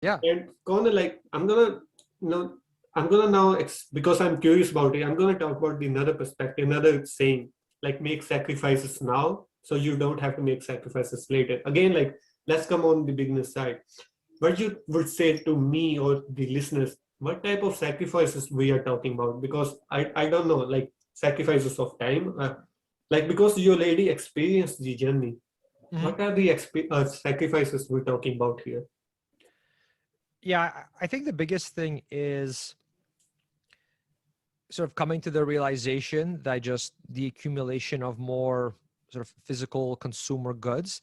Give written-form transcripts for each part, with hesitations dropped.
Yeah. And Kornel, like you know, I'm gonna now because I'm curious about it. I'm gonna talk about the another perspective, another saying, like make sacrifices now, so you don't have to make sacrifices later. Again, like let's come on the beginner side. What you would say to me or the listeners? What type of sacrifices we are talking about? Because I don't know, like sacrifices of time, like because you already experienced the journey. Mhm. What are the sacrifices we're talking about here? Yeah, I think the biggest thing is sort of coming to the realization that just the accumulation of more sort of physical consumer goods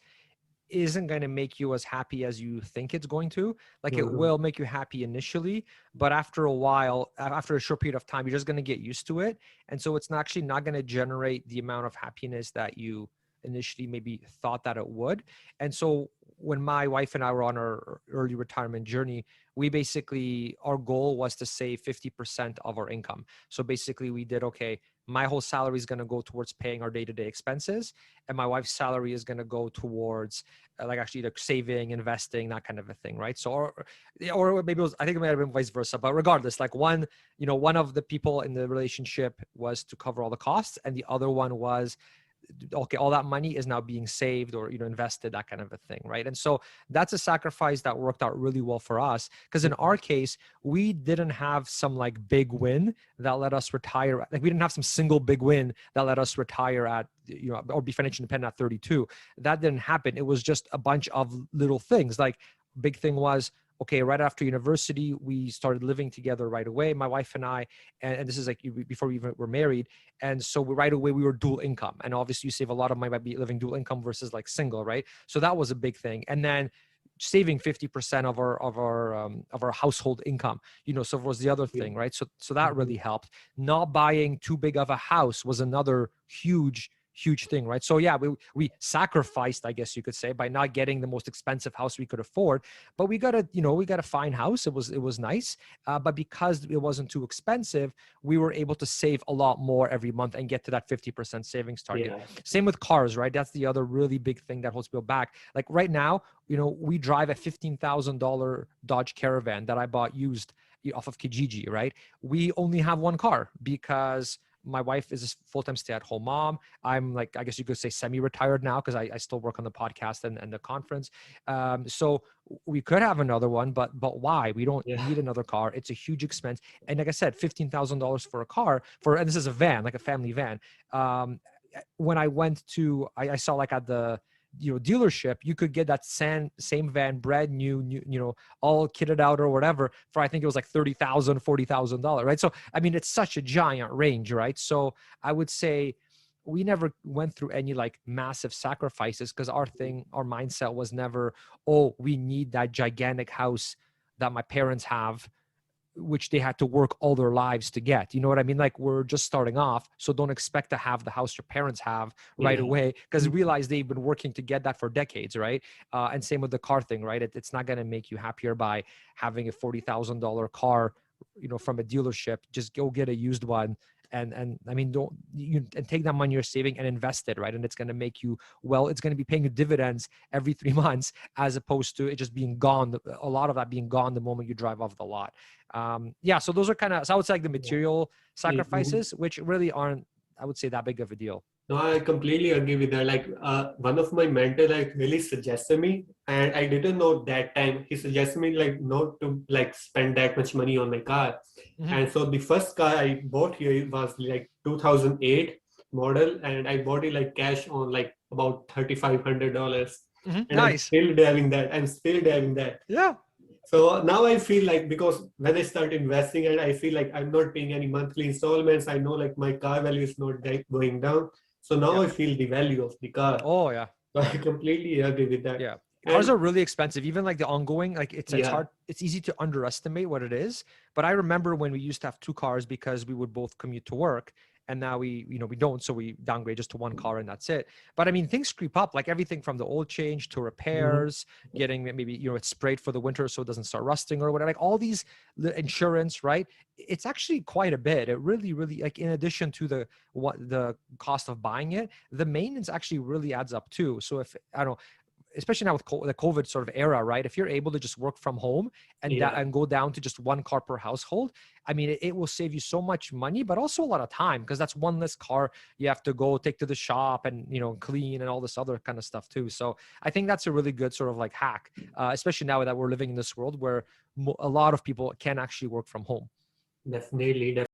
isn't going to make you as happy as you think it's going to. Like it Mhm. will make you happy initially, but after a while, after a short period of time, you're just going to get used to it. And so it's actually not going to generate the amount of happiness that you initially maybe thought that it would. And so when my wife and I were on our early retirement journey, we basically, our goal was to save 50% of our income. So basically we did, okay, my whole salary is going to go towards paying our day-to-day expenses, and my wife's salary is going to go towards like actually like saving, investing, that kind of a thing, right? So, or maybe it was, I think it might have been vice versa, but regardless, like one, one of the people in the relationship was to cover all the costs, and the other one was, okay, all that money is now being saved or invested, that kind of a thing, right? And so that's a sacrifice that worked out really well for us, because in our case we didn't have some like big win that let us retire. Like we didn't have some single big win that let us retire at or be financially independent at 32. That didn't happen. It was just a bunch of little things. Like big thing was, okay, right after university we started living together right away, my wife and I, and this is like before we even were married. And so right away we were dual income, and obviously you save a lot of money by living dual income versus like single, right? So that was a big thing. And then saving 50% of our household income, so was the other thing, right? So that Mhm. really helped. Not buying too big of a house was another huge thing, right? So yeah, we sacrificed, I guess you could say, by not getting the most expensive house we could afford, but we got a fine house. It was nice, but because it wasn't too expensive, we were able to save a lot more every month and get to that 50% savings target. Yeah. Same with cars, right? That's the other really big thing that holds people back. Like right now, we drive a $15,000 Dodge Caravan that I bought used off of Kijiji, right? We only have one car because my wife is a full-time stay-at-home mom. I'm like, I guess you could say semi-retired now because I still work on the podcast and the conference. So we could have another one, but why? We don't Yeah. need another car. It's a huge expense. And like I said, $15,000 for a car and this is a van, like a family van. When I went to, I saw like at the dealership, you could get that same van brand new, all kitted out or whatever for, I think it was like $30,000, $40,000, right? So I mean, it's such a giant range, right? So I would say we never went through any like massive sacrifices because our mindset was never, oh, we need that gigantic house that my parents have, which they had to work all their lives to get. You know what I mean? Like we're just starting off, so don't expect to have the house your parents have right Yeah. away, because realize they've been working to get that for decades, right? And same with the car thing, right? It's not going to make you happier by having a $40,000 car, from a dealership. Just go get a used one. And I mean, don't you and take that money you're saving and invest it, right? And it's going to make you, well, it's going to be paying you dividends every 3 months, as opposed to it just being gone, a lot of that being gone the moment you drive off the lot. Yeah, so those are kind of, so I would say like the material Mhm. sacrifices, which really aren't, I would say, that big of a deal. No, I completely agree with that. Like, one of my mentor like really suggested me, and I didn't know that time. He suggested me like not to like spend that much money on my car. Hmm. And so the first car I bought here was like 2008 model, and I bought it like cash on like about $3,500. Hmm. And I'm Nice. still driving that. I'm still driving that. Yeah. So now I feel like because when I start investing and I feel like I'm not paying any monthly installments, I know like my car value is not going down. So now Yeah. I feel the value of the car. Oh yeah. So I completely agree with that. Yeah. Cars And are really expensive. Even like the ongoing, like it's yeah, hard. It's easy to underestimate what it is. But I remember when we used to have two cars because we would both commute to work, and now we don't. So we downgrade just to one car and that's it. But I mean, things creep up, like everything from the oil change to mhm, repairs, getting maybe it's sprayed for the winter so it doesn't start rusting or whatever. Like all these, the insurance, right? It's actually quite a bit. It really, like in addition to the cost of buying it, the maintenance actually really adds up too. So if I don't know, especially now with the COVID sort of era, right? If you're able to just work from home and and go down to just one car per household, I mean, it will save you so much money, but also a lot of time, because that's one less car you have to go take to the shop and, you know, clean and all this other kind of stuff too. So I think that's a really good sort of like hack, especially now that we're living in this world where a lot of people can actually work from home. Definitely.